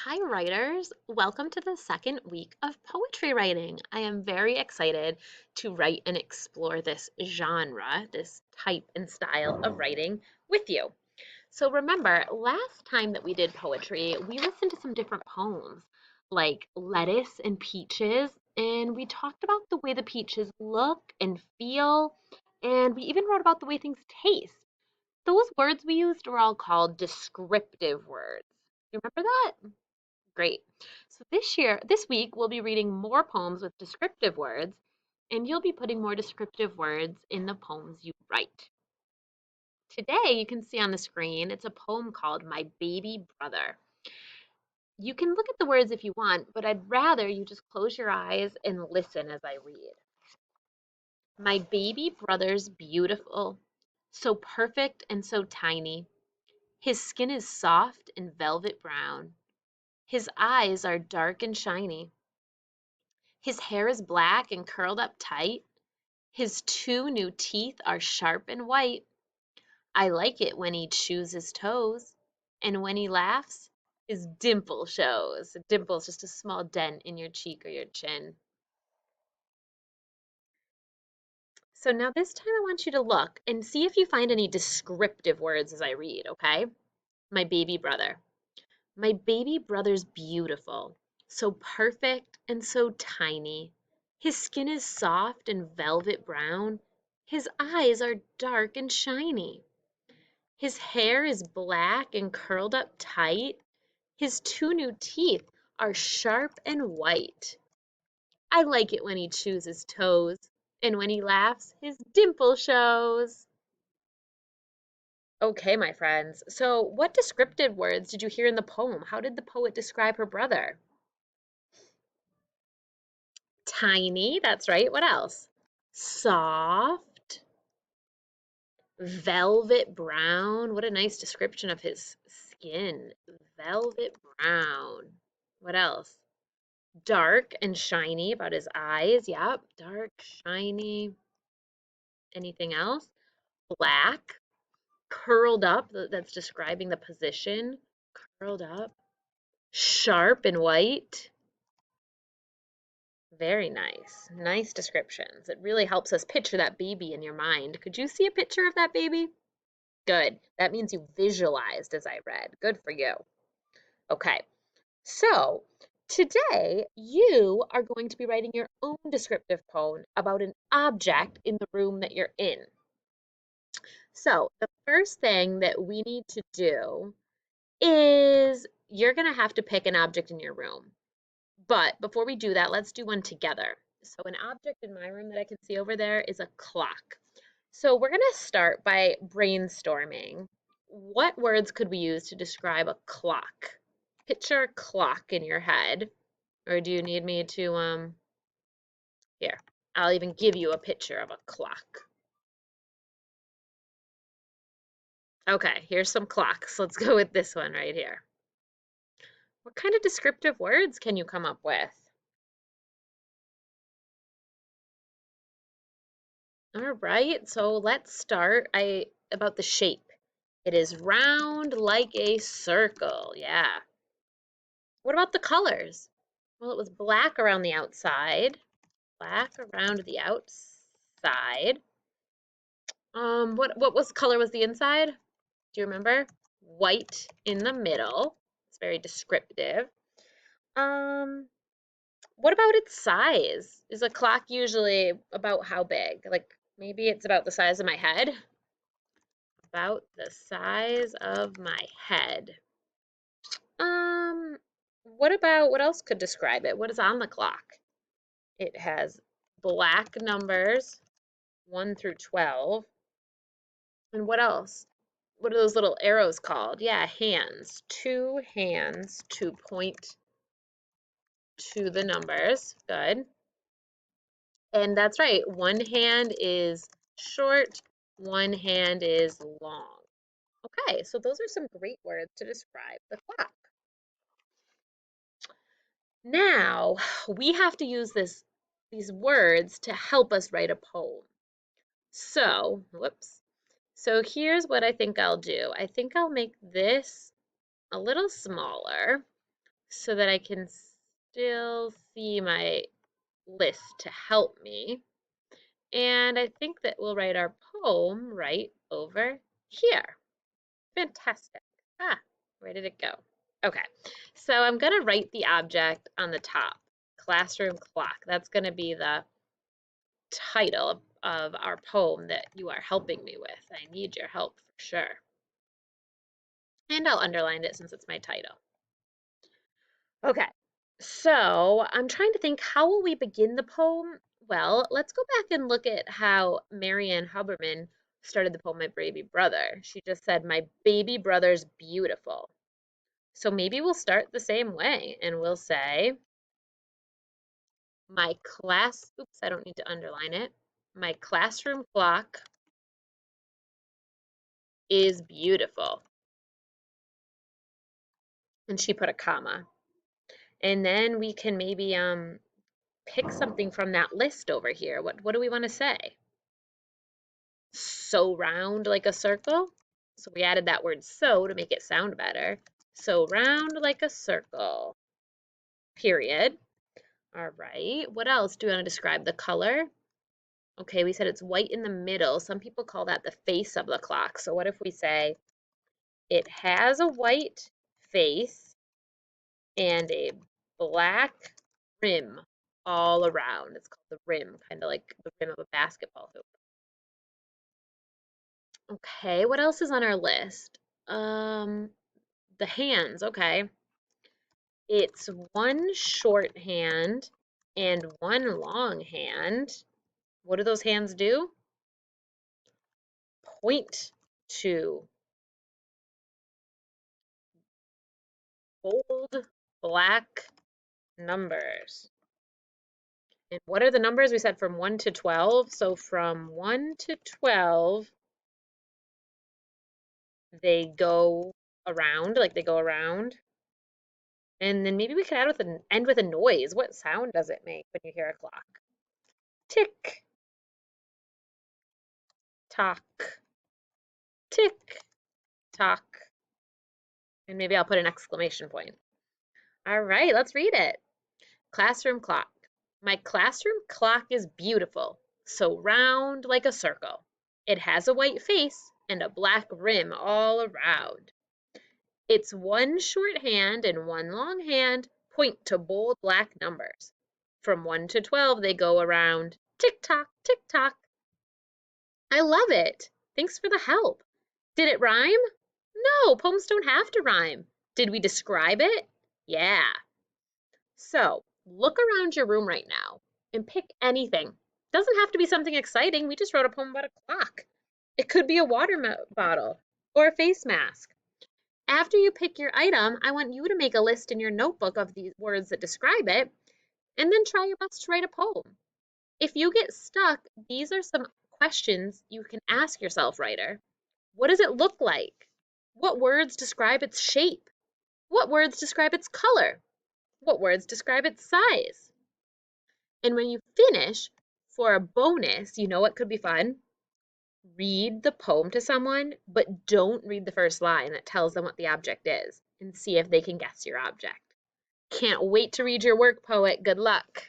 Hi, writers. Welcome to the second week of poetry writing. I am very excited to write and explore this genre, this type and style of writing with you. So, remember, last time that we did poetry, we listened to some different poems like Lettuce and Peaches, and we talked about the way the peaches look and feel, and we even wrote about the way things taste. Those words we used were all called descriptive words. You remember that? Great. So this week, we'll be reading more poems with descriptive words, and you'll be putting more descriptive words in the poems you write. Today, you can see on the screen, it's a poem called My Baby Brother. You can look at the words if you want, but I'd rather you just close your eyes and listen as I read. My baby brother's beautiful, so perfect and so tiny. His skin is soft and velvet brown. His eyes are dark and shiny. His hair is black and curled up tight. His two new teeth are sharp and white. I like it when he chews his toes. And when he laughs, his dimple shows. A dimple is just a small dent in your cheek or your chin. So now this time I want you to look and see if you find any descriptive words as I read, okay? My baby brother. My baby brother's beautiful, so perfect and so tiny. His skin is soft and velvet brown. His eyes are dark and shiny. His hair is black and curled up tight. His two new teeth are sharp and white. I like it when he chews his toes, and when he laughs, his dimple shows. Okay, my friends. So, what descriptive words did you hear in the poem? How did the poet describe her brother? Tiny, that's right. What else? Soft, velvet brown. What a nice description of his skin. Velvet brown. What else? Dark and shiny about his eyes. Yep, dark, shiny. Anything else? Black, curled up. That's describing the position. Curled up. Sharp and white. Very nice. Nice descriptions. It really helps us picture that baby in your mind. Could you see a picture of that baby? Good. That means you visualized as I read. Good for you. Okay. So today you are going to be writing your own descriptive poem about an object in the room that you're in. So the first thing that we need to do is you're going to have to pick an object in your room. But before we do that, let's do one together. So an object in my room that I can see over there is a clock. So we're going to start by brainstorming. What words could we use to describe a clock? Picture a clock in your head. Or do you need me to, here, I'll even give you a picture of a clock. Okay, here's some clocks. Let's go with this one right here. What kind of descriptive words can you come up with? All right, so let's start about the shape. It is round like a circle. Yeah. What about the colors? Well, it was black around the outside. Black around the outside. What was color was the inside? Do you remember? White in the middle. It's very descriptive. Um, what about its size? Is a clock usually about how big? Like maybe it's about the size of my head? About the size of my head. Um, what else could describe it? What is on the clock? It has black numbers, 1 through 12. And what else? What are those little arrows called? Yeah, hands. Two hands to point to the numbers. Good. And that's right. One hand is short, one hand is long. Okay, so those are some great words to describe the clock. Now, we have to use these words to help us write a poem. So, whoops. So here's what I think I'll do. I think I'll make this a little smaller so that I can still see my list to help me. And I think that we'll write our poem right over here. Fantastic. Ah, where did it go? Okay, so I'm going to write the object on the top, classroom clock. That's going to be the title of our poem that you are helping me with. I need your help for sure. And I'll underline it since it's my title. Okay, so I'm trying to think, how will we begin the poem? Well, let's go back and look at how Marianne Huberman started the poem, My Baby Brother. She just said, My baby brother's beautiful. So maybe we'll start the same way and we'll say, oops, I don't need to underline it. My classroom clock is beautiful. And she put a comma. And then we can maybe pick something from that list over here. What do we want to say? So round like a circle. So we added that word so to make it sound better. So round like a circle. Period. All right. What else? Do you want to describe the color? Okay, we said it's white in the middle. Some people call that the face of the clock. So what if we say it has a white face and a black rim all around? It's called the rim, kind of like the rim of a basketball hoop. Okay, what else is on our list? The hands, okay. It's one short hand and one long hand. What do those hands do? Point to bold black numbers. And what are the numbers? We said from 1 to 12. So from 1 to 12, they go around, like they go around. And then maybe we could end with a noise. What sound does it make when you hear a clock? Tick, tock, tick, tock. And maybe I'll put an exclamation point. All right, let's read it. Classroom clock. My classroom clock is beautiful, so round like a circle. It has a white face and a black rim all around. Its one short hand and one long hand point to bold black numbers. From 1 to 12 they go around. Tick tock, tick tock. I love it. Thanks for the help. Did it rhyme? No, poems don't have to rhyme. Did we describe it? Yeah. So look around your room right now and pick anything. Doesn't have to be something exciting. We just wrote a poem about a clock. It could be a water bottle or a face mask. After you pick your item, I want you to make a list in your notebook of the words that describe it, and then try your best to write a poem. If you get stuck, these are some questions you can ask yourself, writer. What does it look like? What words describe its shape? What words describe its color? What words describe its size? And when you finish, for a bonus, you know what could be fun? Read the poem to someone, but don't read the first line that tells them what the object is, and see if they can guess your object. Can't wait to read your work, poet. Good luck.